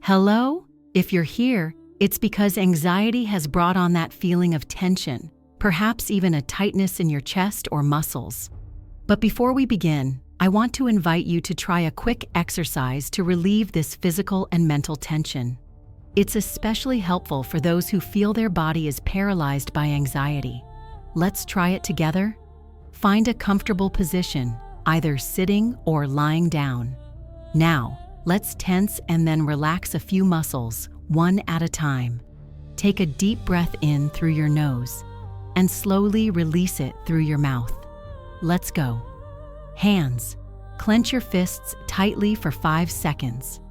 Hello? If you're here, it's because anxiety has brought on that feeling of tension, perhaps even a tightness in your chest or muscles. But before we begin, I want to invite you to try a quick exercise to relieve this physical and mental tension. It's especially helpful for those who feel their body is paralyzed by anxiety. Let's try it together. Find a comfortable position, either sitting or lying down. Now, let's tense and then relax a few muscles, one at a time. Take a deep breath in through your nose and slowly release it through your mouth. Let's go. Hands, clench your fists tightly for 5 seconds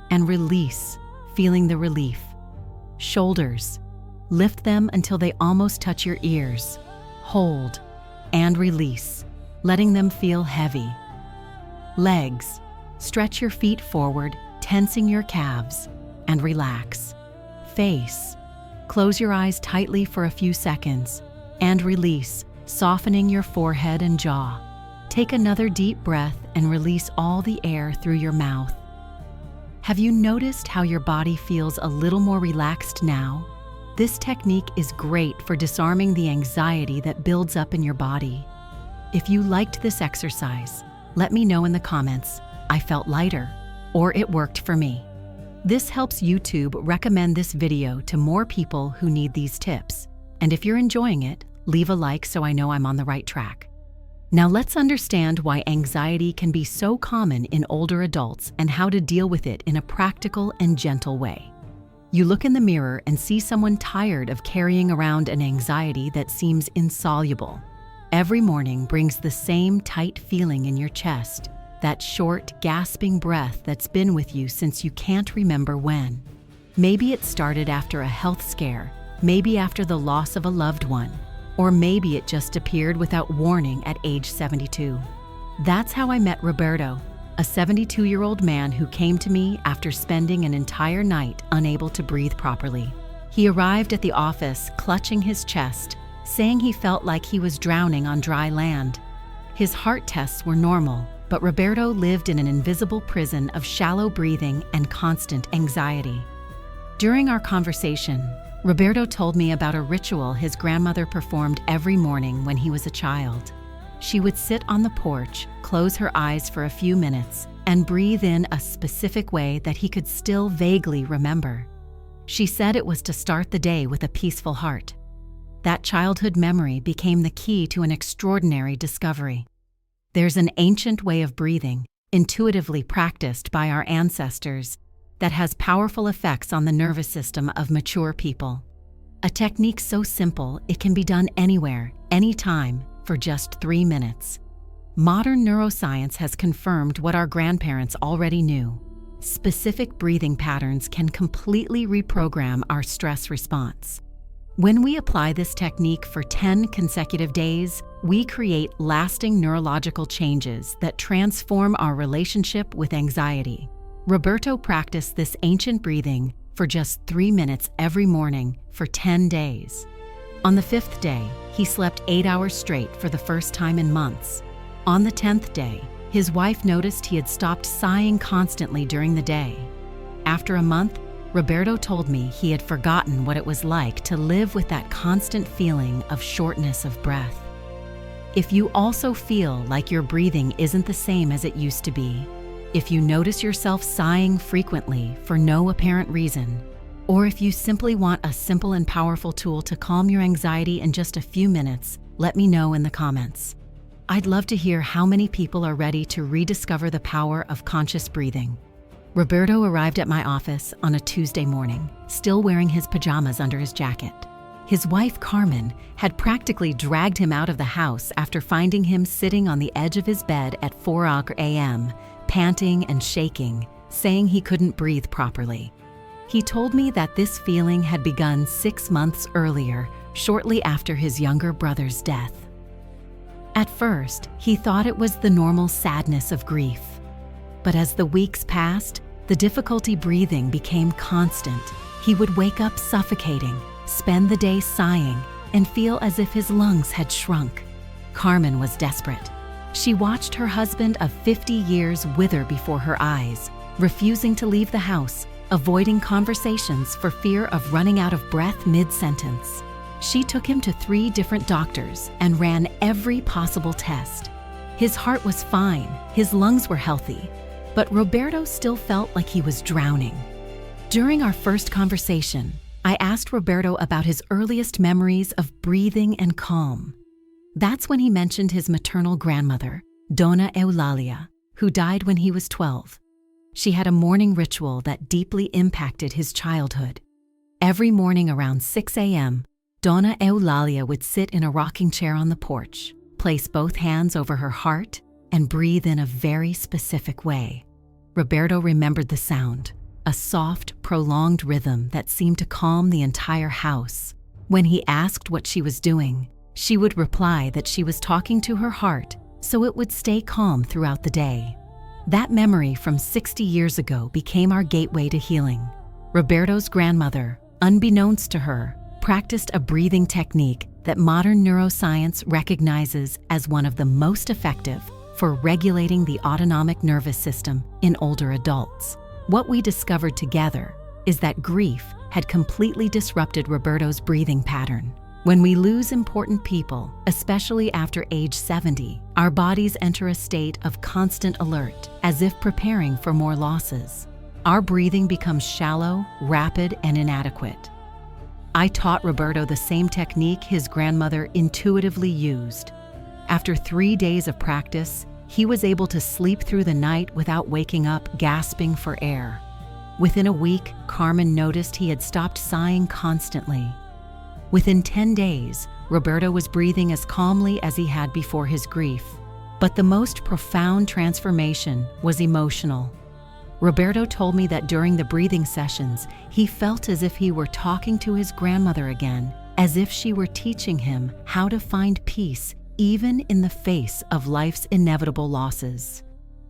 and release, feeling the relief. Shoulders, lift them until they almost touch your ears. Hold and release, letting them feel heavy. Legs, stretch your feet forward, tensing your calves, and relax. Face, close your eyes tightly for a few seconds, and release, softening your forehead and jaw. Take another deep breath and release all the air through your mouth. Have you noticed how your body feels a little more relaxed now? This technique is great for disarming the anxiety that builds up in your body. If you liked this exercise, let me know in the comments. I felt lighter, or it worked for me. This helps YouTube recommend this video to more people who need these tips. And if you're enjoying it, leave a like so I know I'm on the right track. Now let's understand why anxiety can be so common in older adults and how to deal with it in a practical and gentle way. You look in the mirror and see someone tired of carrying around an anxiety that seems insoluble. Every morning brings the same tight feeling in your chest, that short, gasping breath that's been with you since you can't remember when. Maybe it started after a health scare, maybe after the loss of a loved one, or maybe it just appeared without warning at age 72. That's how I met Roberto, a 72-year-old man who came to me after spending an entire night unable to breathe properly. He arrived at the office clutching his chest, saying he felt like he was drowning on dry land. His heart tests were normal, but Roberto lived in an invisible prison of shallow breathing and constant anxiety. During our conversation, Roberto told me about a ritual his grandmother performed every morning when he was a child. She would sit on the porch, close her eyes for a few minutes, and breathe in a specific way that he could still vaguely remember. She said it was to start the day with a peaceful heart. That childhood memory became the key to an extraordinary discovery. There's an ancient way of breathing, intuitively practiced by our ancestors, that has powerful effects on the nervous system of mature people. A technique so simple it can be done anywhere, anytime, for just 3 minutes. Modern neuroscience has confirmed what our grandparents already knew. Specific breathing patterns can completely reprogram our stress response. When we apply this technique for 10 consecutive days, we create lasting neurological changes that transform our relationship with anxiety. Roberto practiced this ancient breathing for just 3 minutes every morning for 10 days. On the 5th day, he slept 8 hours straight for the first time in months. On the 10th day, his wife noticed he had stopped sighing constantly during the day. After a month, Roberto told me he had forgotten what it was like to live with that constant feeling of shortness of breath. If you also feel like your breathing isn't the same as it used to be, if you notice yourself sighing frequently for no apparent reason, or if you simply want a simple and powerful tool to calm your anxiety in just a few minutes, let me know in the comments. I'd love to hear how many people are ready to rediscover the power of conscious breathing. Roberto arrived at my office on a Tuesday morning, still wearing his pajamas under his jacket. His wife, Carmen, had practically dragged him out of the house after finding him sitting on the edge of his bed at 4 a.m., panting and shaking, saying he couldn't breathe properly. He told me that this feeling had begun 6 months earlier, shortly after his younger brother's death. At first, he thought it was the normal sadness of grief. But as the weeks passed, the difficulty breathing became constant. He would wake up suffocating, spend the day sighing, and feel as if his lungs had shrunk. Carmen was desperate. She watched her husband of 50 years wither before her eyes, refusing to leave the house, avoiding conversations for fear of running out of breath mid-sentence. She took him to 3 different doctors and ran every possible test. His heart was fine, his lungs were healthy, but Roberto still felt like he was drowning. During our first conversation, I asked Roberto about his earliest memories of breathing and calm. That's when he mentioned his maternal grandmother, Dona Eulalia, who died when he was 12. She had a morning ritual that deeply impacted his childhood. Every morning around 6 a.m., Dona Eulalia would sit in a rocking chair on the porch, place both hands over her heart, and breathe in a very specific way. Roberto remembered the sound, a soft, prolonged rhythm that seemed to calm the entire house. When he asked what she was doing, she would reply that she was talking to her heart so it would stay calm throughout the day. That memory from 60 years ago became our gateway to healing. Roberto's grandmother, unbeknownst to her, practiced a breathing technique that modern neuroscience recognizes as one of the most effective for regulating the autonomic nervous system in older adults. What we discovered together is that grief had completely disrupted Roberto's breathing pattern. When we lose important people, especially after age 70, our bodies enter a state of constant alert, as if preparing for more losses. Our breathing becomes shallow, rapid, and inadequate. I taught Roberto the same technique his grandmother intuitively used. After 3 days of practice, he was able to sleep through the night without waking up gasping for air. Within a week, Carmen noticed he had stopped sighing constantly. Within 10 days, Roberto was breathing as calmly as he had before his grief. But the most profound transformation was emotional. Roberto told me that during the breathing sessions, he felt as if he were talking to his grandmother again, as if she were teaching him how to find peace even in the face of life's inevitable losses.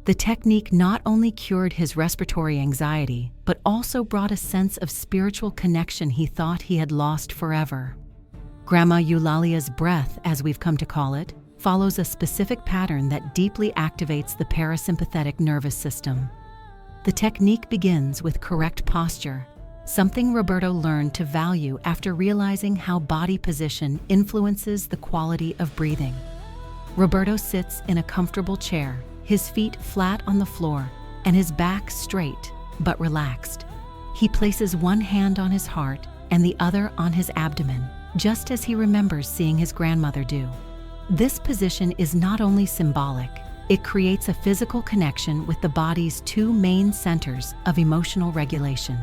The technique not only cured his respiratory anxiety, but also brought a sense of spiritual connection he thought he had lost forever. Grandma Eulalia's breath, as we've come to call it, follows a specific pattern that deeply activates the parasympathetic nervous system. The technique begins with correct posture, something Roberto learned to value after realizing how body position influences the quality of breathing. Roberto sits in a comfortable chair, his feet flat on the floor, and his back straight but relaxed. He places one hand on his heart and the other on his abdomen, just as he remembers seeing his grandmother do. This position is not only symbolic, it creates a physical connection with the body's 2 main centers of emotional regulation.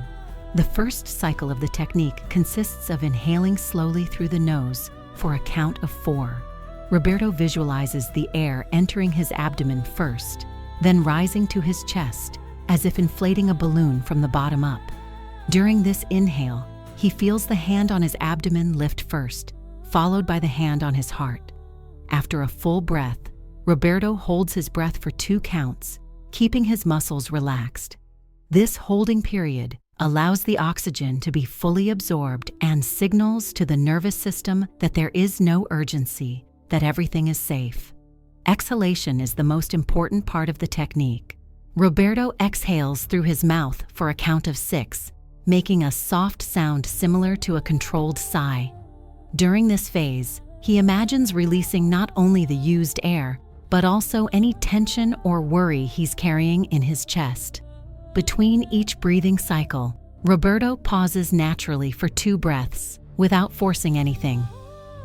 The first cycle of the technique consists of inhaling slowly through the nose for a count of 4. Roberto visualizes the air entering his abdomen first, then rising to his chest, as if inflating a balloon from the bottom up. During this inhale, he feels the hand on his abdomen lift first, followed by the hand on his heart. After a full breath, Roberto holds his breath for 2 counts, keeping his muscles relaxed. This holding period allows the oxygen to be fully absorbed and signals to the nervous system that there is no urgency, that everything is safe. Exhalation is the most important part of the technique. Roberto exhales through his mouth for a count of 6, making a soft sound similar to a controlled sigh. During this phase, he imagines releasing not only the used air, but also any tension or worry he's carrying in his chest. Between each breathing cycle, Roberto pauses naturally for 2 breaths, without forcing anything.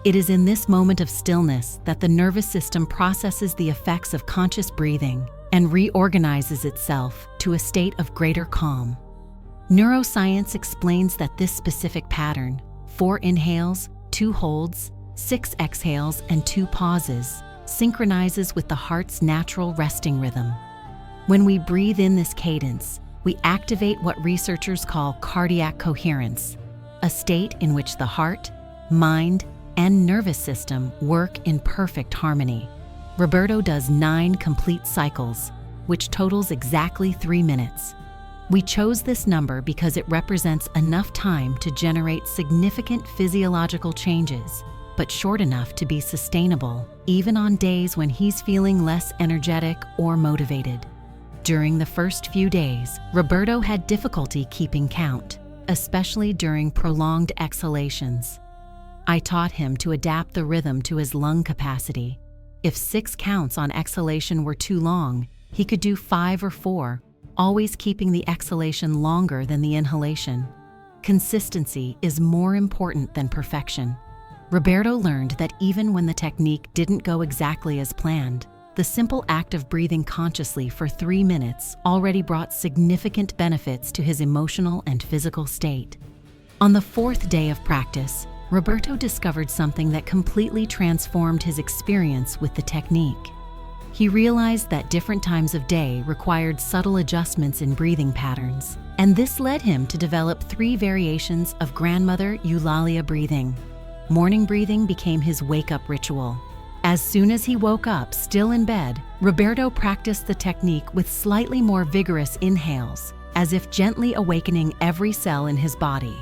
It is in this moment of stillness that the nervous system processes the effects of conscious breathing and reorganizes itself to a state of greater calm. Neuroscience explains that this specific pattern, 4 inhales, 2 holds, 6 exhales, and 2 pauses, synchronizes with the heart's natural resting rhythm. When we breathe in this cadence, we activate what researchers call cardiac coherence, a state in which the heart, mind, and nervous system work in perfect harmony. Roberto does 9 complete cycles, which totals exactly 3 minutes. We chose this number because it represents enough time to generate significant physiological changes, but short enough to be sustainable, even on days when he's feeling less energetic or motivated. During the first few days, Roberto had difficulty keeping count, especially during prolonged exhalations. I taught him to adapt the rhythm to his lung capacity. If 6 counts on exhalation were too long, he could do 5 or 4, always keeping the exhalation longer than the inhalation. Consistency is more important than perfection. Roberto learned that even when the technique didn't go exactly as planned, the simple act of breathing consciously for 3 minutes already brought significant benefits to his emotional and physical state. On the 4th day of practice, Roberto discovered something that completely transformed his experience with the technique. He realized that different times of day required subtle adjustments in breathing patterns, and this led him to develop 3 variations of grandmother Eulalia breathing. Morning breathing became his wake-up ritual. As soon as he woke up, still in bed, Roberto practiced the technique with slightly more vigorous inhales, as if gently awakening every cell in his body.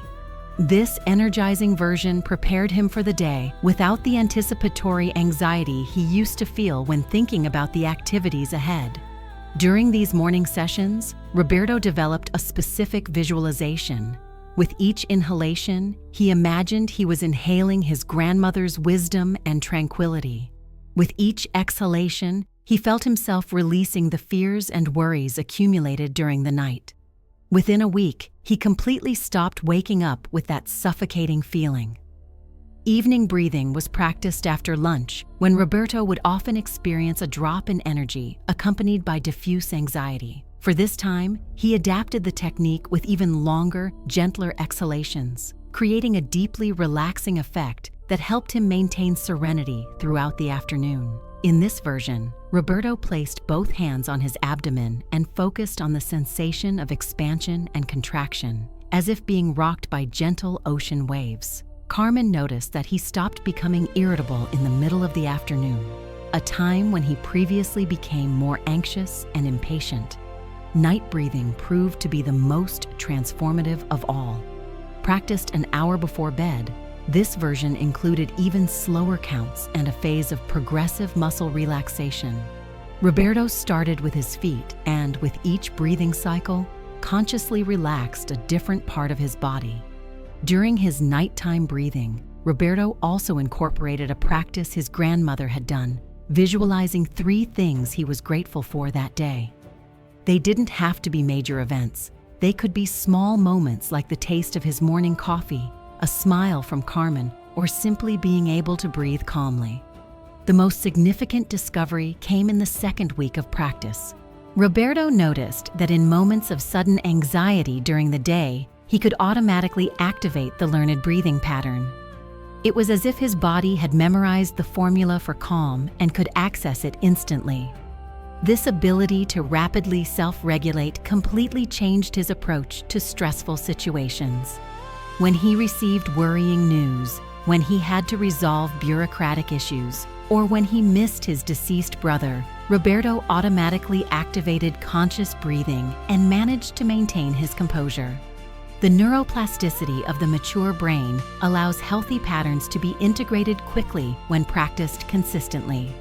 This energizing version prepared him for the day without the anticipatory anxiety he used to feel when thinking about the activities ahead. During these morning sessions, Roberto developed a specific visualization. With each inhalation, he imagined he was inhaling his grandmother's wisdom and tranquility. With each exhalation, he felt himself releasing the fears and worries accumulated during the night. Within a week, he completely stopped waking up with that suffocating feeling. Evening breathing was practiced after lunch, when Roberto would often experience a drop in energy accompanied by diffuse anxiety. For this time, he adapted the technique with even longer, gentler exhalations, creating a deeply relaxing effect that helped him maintain serenity throughout the afternoon. In this version, Roberto placed both hands on his abdomen and focused on the sensation of expansion and contraction, as if being rocked by gentle ocean waves. Carmen noticed that he stopped becoming irritable in the middle of the afternoon, a time when he previously became more anxious and impatient. Night breathing proved to be the most transformative of all. Practiced an hour before bed, this version included even slower counts and a phase of progressive muscle relaxation. Roberto started with his feet and, with each breathing cycle, consciously relaxed a different part of his body. During his nighttime breathing, Roberto also incorporated a practice his grandmother had done, visualizing 3 things he was grateful for that day. They didn't have to be major events. They could be small moments like the taste of his morning coffee, a smile from Carmen, or simply being able to breathe calmly. The most significant discovery came in the 2nd week of practice. Roberto noticed that in moments of sudden anxiety during the day, he could automatically activate the learned breathing pattern. It was as if his body had memorized the formula for calm and could access it instantly. This ability to rapidly self-regulate completely changed his approach to stressful situations. When he received worrying news, when he had to resolve bureaucratic issues, or when he missed his deceased brother, Roberto automatically activated conscious breathing and managed to maintain his composure. The neuroplasticity of the mature brain allows healthy patterns to be integrated quickly when practiced consistently.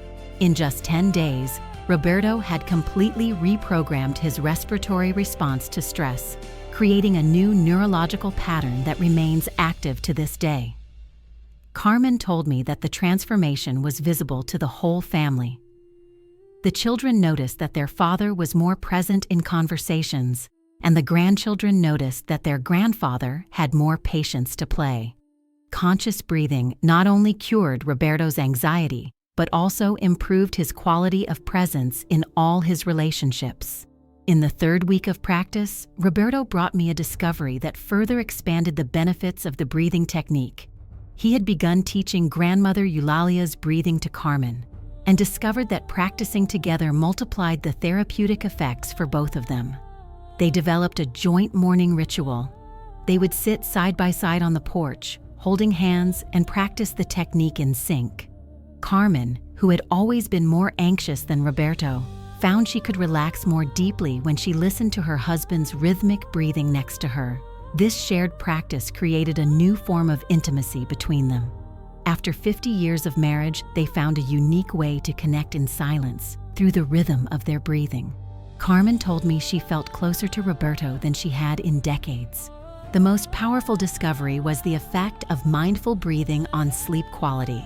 In just 10 days, Roberto had completely reprogrammed his respiratory response to stress, creating a new neurological pattern that remains active to this day. Carmen told me that the transformation was visible to the whole family. The children noticed that their father was more present in conversations, and the grandchildren noticed that their grandfather had more patience to play. Conscious breathing not only cured Roberto's anxiety, but also improved his quality of presence in all his relationships. In the 3rd week of practice, Roberto brought me a discovery that further expanded the benefits of the breathing technique. He had begun teaching grandmother Eulalia's breathing to Carmen, and discovered that practicing together multiplied the therapeutic effects for both of them. They developed a joint morning ritual. They would sit side by side on the porch, holding hands, and practice the technique in sync. Carmen, who had always been more anxious than Roberto, found she could relax more deeply when she listened to her husband's rhythmic breathing next to her. This shared practice created a new form of intimacy between them. After 50 years of marriage, they found a unique way to connect in silence through the rhythm of their breathing. Carmen told me she felt closer to Roberto than she had in decades. The most powerful discovery was the effect of mindful breathing on sleep quality.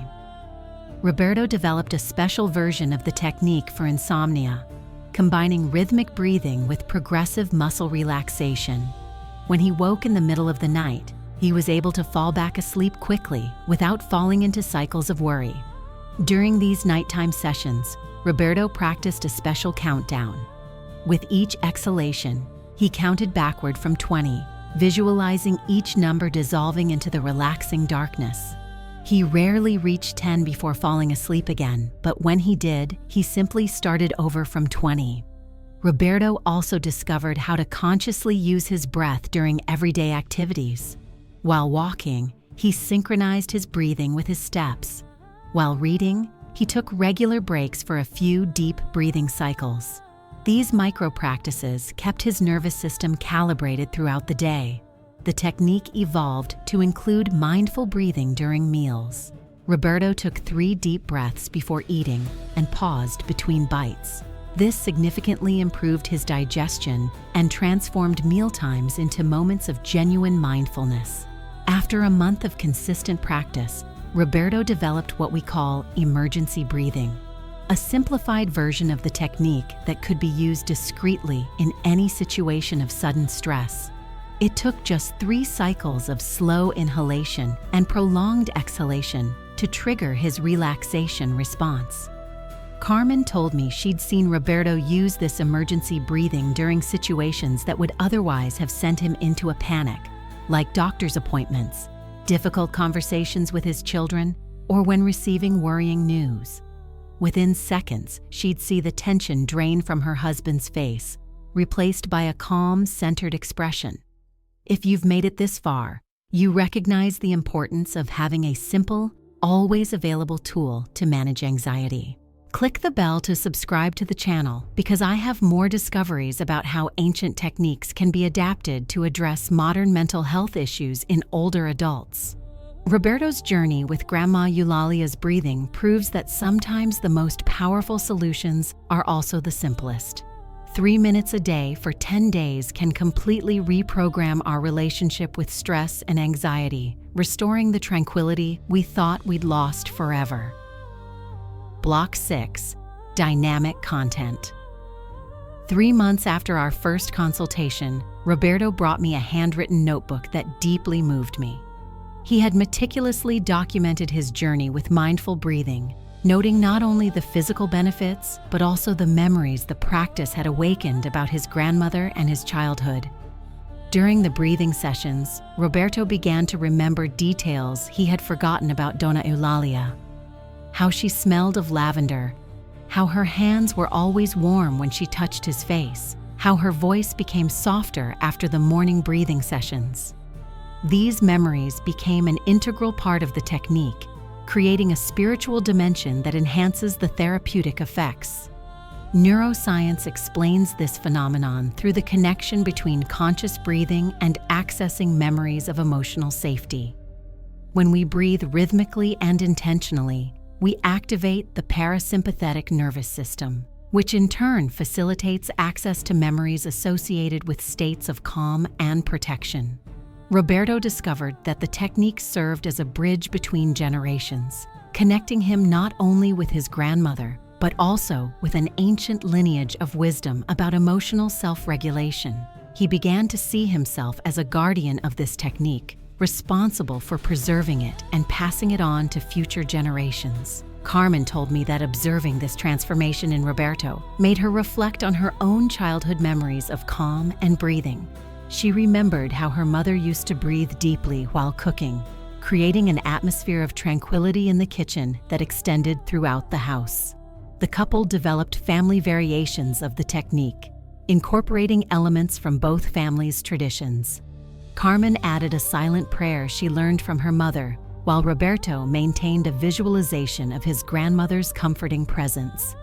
Roberto developed a special version of the technique for insomnia, combining rhythmic breathing with progressive muscle relaxation. When he woke in the middle of the night, he was able to fall back asleep quickly without falling into cycles of worry. During these nighttime sessions, Roberto practiced a special countdown. With each exhalation, he counted backward from 20, visualizing each number dissolving into the relaxing darkness. He rarely reached 10 before falling asleep again, but when he did, he simply started over from 20. Roberto also discovered how to consciously use his breath during everyday activities. While walking, he synchronized his breathing with his steps. While reading, he took regular breaks for a few deep breathing cycles. These micro-practices kept his nervous system calibrated throughout the day. The technique evolved to include mindful breathing during meals. Roberto took 3 deep breaths before eating and paused between bites. This significantly improved his digestion and transformed mealtimes into moments of genuine mindfulness. After a month of consistent practice, Roberto developed what we call emergency breathing, a simplified version of the technique that could be used discreetly in any situation of sudden stress. It took just 3 cycles of slow inhalation and prolonged exhalation to trigger his relaxation response. Carmen told me she'd seen Roberto use this emergency breathing during situations that would otherwise have sent him into a panic, like doctor's appointments, difficult conversations with his children, or when receiving worrying news. Within seconds, she'd see the tension drain from her husband's face, replaced by a calm, centered expression. If you've made it this far, you recognize the importance of having a simple, always available tool to manage anxiety. Click the bell to subscribe to the channel because I have more discoveries about how ancient techniques can be adapted to address modern mental health issues in older adults. Roberto's journey with Grandma Eulalia's breathing proves that sometimes the most powerful solutions are also the simplest. 3 minutes a day for 10 days can completely reprogram our relationship with stress and anxiety, restoring the tranquility we thought we'd lost forever. Block 6. Dynamic content. 3 months after our first consultation, Roberto brought me a handwritten notebook that deeply moved me. He had meticulously documented his journey with mindful breathing, noting not only the physical benefits, but also the memories the practice had awakened about his grandmother and his childhood. During the breathing sessions, Roberto began to remember details he had forgotten about Dona Eulalia. How she smelled of lavender, how her hands were always warm when she touched his face, how her voice became softer after the morning breathing sessions. These memories became an integral part of the technique, creating a spiritual dimension that enhances the therapeutic effects. Neuroscience explains this phenomenon through the connection between conscious breathing and accessing memories of emotional safety. When we breathe rhythmically and intentionally, we activate the parasympathetic nervous system, which in turn facilitates access to memories associated with states of calm and protection. Roberto discovered that the technique served as a bridge between generations, connecting him not only with his grandmother, but also with an ancient lineage of wisdom about emotional self-regulation. He began to see himself as a guardian of this technique, responsible for preserving it and passing it on to future generations. Carmen told me that observing this transformation in Roberto made her reflect on her own childhood memories of calm and breathing. She remembered how her mother used to breathe deeply while cooking, creating an atmosphere of tranquility in the kitchen that extended throughout the house. The couple developed family variations of the technique, incorporating elements from both families' traditions. Carmen added a silent prayer she learned from her mother, while Roberto maintained a visualization of his grandmother's comforting presence.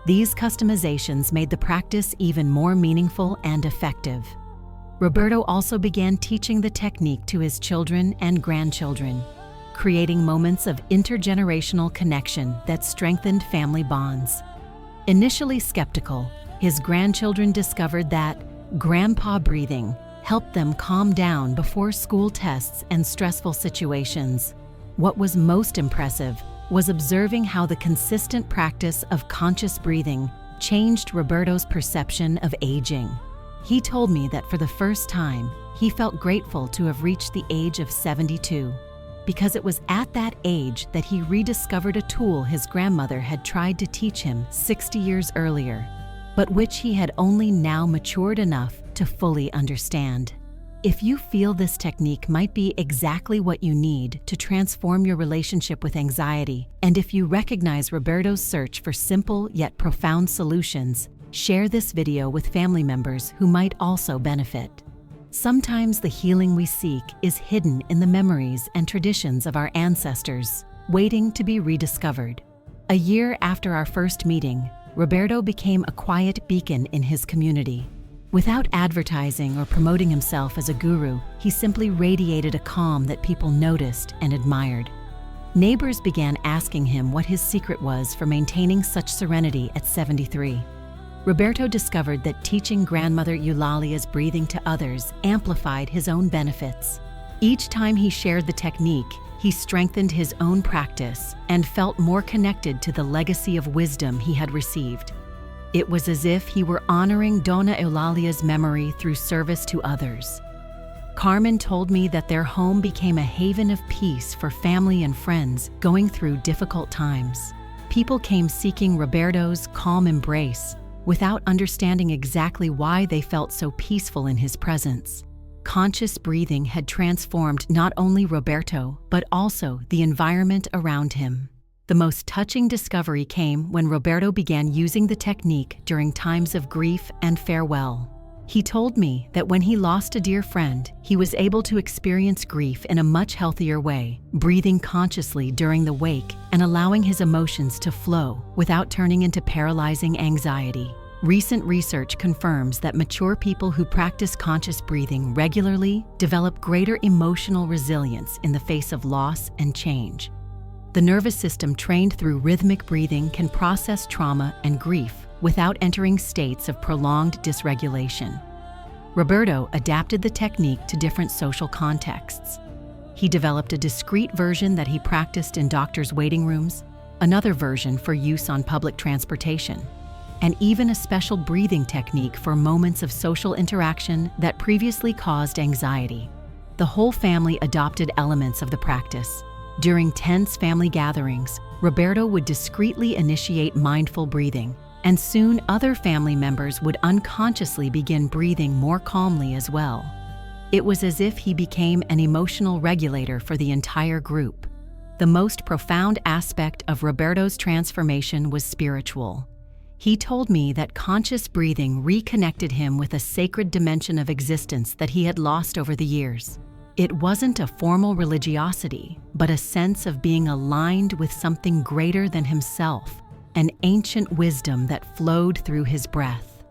These customizations made the practice even more meaningful and effective. Roberto also began teaching the technique to his children and grandchildren, creating moments of intergenerational connection that strengthened family bonds. Initially skeptical, his grandchildren discovered that grandpa breathing helped them calm down before school tests and stressful situations. What was most impressive was observing how the consistent practice of conscious breathing changed Roberto's perception of aging. He told me that for the first time, he felt grateful to have reached the age of 72, because it was at that age that he rediscovered a tool his grandmother had tried to teach him 60 years earlier, but which he had only now matured enough to fully understand. If you feel this technique might be exactly what you need to transform your relationship with anxiety, and if you recognize Roberto's search for simple yet profound solutions, share this video with family members who might also benefit. Sometimes the healing we seek is hidden in the memories and traditions of our ancestors, waiting to be rediscovered. A year after our first meeting, Roberto became a quiet beacon in his community. Without advertising or promoting himself as a guru, he simply radiated a calm that people noticed and admired. Neighbors began asking him what his secret was for maintaining such serenity at 73. Roberto discovered that teaching grandmother Eulalia's breathing to others amplified his own benefits. Each time he shared the technique, he strengthened his own practice and felt more connected to the legacy of wisdom he had received. It was as if he were honoring Dona Eulalia's memory through service to others. Carmen told me that their home became a haven of peace for family and friends going through difficult times. People came seeking Roberto's calm embrace without understanding exactly why they felt so peaceful in his presence. Conscious breathing had transformed not only Roberto, but also the environment around him. The most touching discovery came when Roberto began using the technique during times of grief and farewell. He told me that when he lost a dear friend, he was able to experience grief in a much healthier way, breathing consciously during the wake and allowing his emotions to flow without turning into paralyzing anxiety. Recent research confirms that mature people who practice conscious breathing regularly develop greater emotional resilience in the face of loss and change. The nervous system trained through rhythmic breathing can process trauma and grief without entering states of prolonged dysregulation. Roberto adapted the technique to different social contexts. He developed a discreet version that he practiced in doctors' waiting rooms, another version for use on public transportation, and even a special breathing technique for moments of social interaction that previously caused anxiety. The whole family adopted elements of the practice. During tense family gatherings, Roberto would discreetly initiate mindful breathing, and soon other family members would unconsciously begin breathing more calmly as well. It was as if he became an emotional regulator for the entire group. The most profound aspect of Roberto's transformation was spiritual. He told me that conscious breathing reconnected him with a sacred dimension of existence that he had lost over the years. It wasn't a formal religiosity, but a sense of being aligned with something greater than himself, an ancient wisdom that flowed through his breath.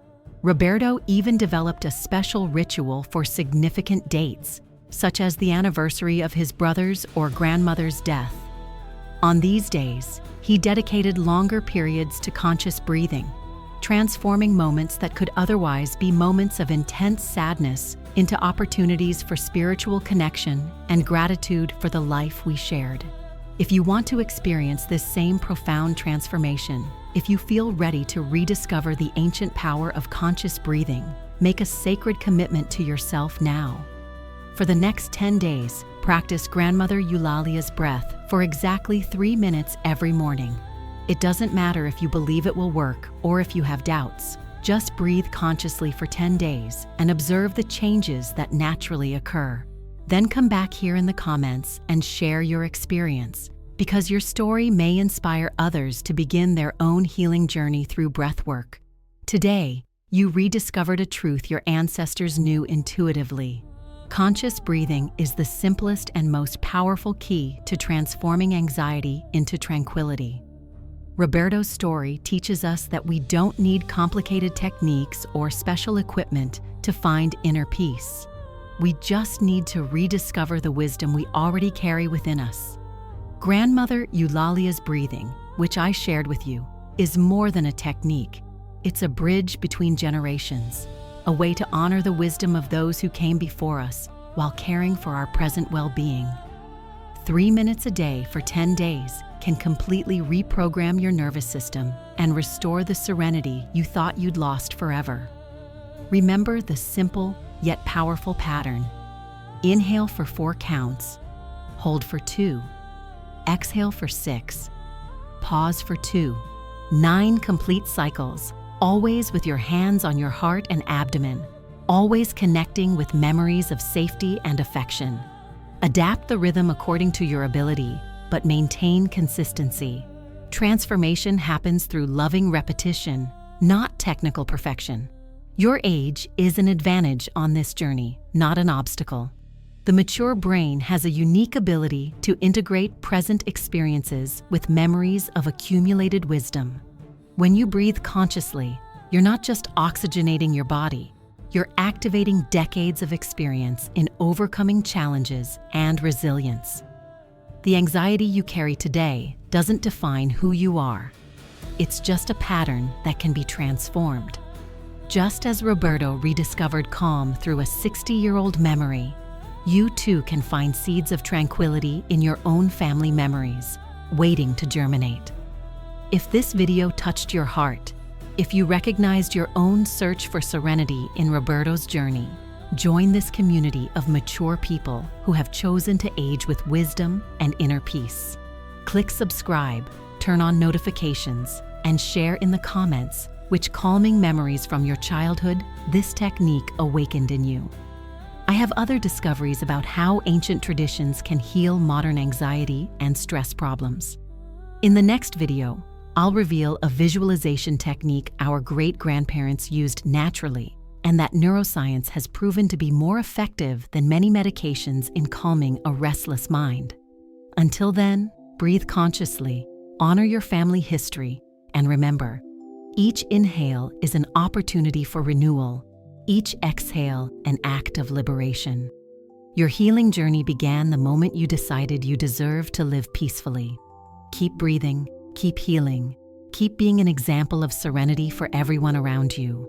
Roberto even developed a special ritual for significant dates, such as the anniversary of his brother's or grandmother's death. On these days, he dedicated longer periods to conscious breathing, transforming moments that could otherwise be moments of intense sadness into opportunities for spiritual connection and gratitude for the life we shared. If you want to experience this same profound transformation, if you feel ready to rediscover the ancient power of conscious breathing, make a sacred commitment to yourself now. For the next 10 days, practice Grandmother Eulalia's breath for exactly 3 minutes every morning. It doesn't matter if you believe it will work or if you have doubts. Just breathe consciously for 10 days and observe the changes that naturally occur. Then come back here in the comments and share your experience, because your story may inspire others to begin their own healing journey through breathwork. Today, you rediscovered a truth your ancestors knew intuitively. Conscious breathing is the simplest and most powerful key to transforming anxiety into tranquility. Roberto's story teaches us that we don't need complicated techniques or special equipment to find inner peace. We just need to rediscover the wisdom we already carry within us. Grandmother Eulalia's breathing, which I shared with you, is more than a technique. It's a bridge between generations, a way to honor the wisdom of those who came before us while caring for our present well-being. 3 minutes a day for 10 days can completely reprogram your nervous system and restore the serenity you thought you'd lost forever. Remember the simple yet powerful pattern. Inhale for 4 counts, hold for 2, exhale for 6, pause for 2. 9 complete cycles, always with your hands on your heart and abdomen, always connecting with memories of safety and affection. Adapt the rhythm according to your ability, but maintain consistency. Transformation happens through loving repetition, not technical perfection. Your age is an advantage on this journey, not an obstacle. The mature brain has a unique ability to integrate present experiences with memories of accumulated wisdom. When you breathe consciously, you're not just oxygenating your body, you're activating decades of experience in overcoming challenges and resilience. The anxiety you carry today doesn't define who you are. It's just a pattern that can be transformed. Just as Roberto rediscovered calm through a 60-year-old memory, you too can find seeds of tranquility in your own family memories, waiting to germinate. If this video touched your heart, if you recognized your own search for serenity in Roberto's journey, join this community of mature people who have chosen to age with wisdom and inner peace. Click subscribe, turn on notifications, and share in the comments which calming memories from your childhood this technique awakened in you. I have other discoveries about how ancient traditions can heal modern anxiety and stress problems. In the next video, I'll reveal a visualization technique our great-grandparents used naturally, and that neuroscience has proven to be more effective than many medications in calming a restless mind. Until then, breathe consciously, honor your family history, and remember, each inhale is an opportunity for renewal, each exhale an act of liberation. Your healing journey began the moment you decided you deserve to live peacefully. Keep breathing, keep healing, keep being an example of serenity for everyone around you.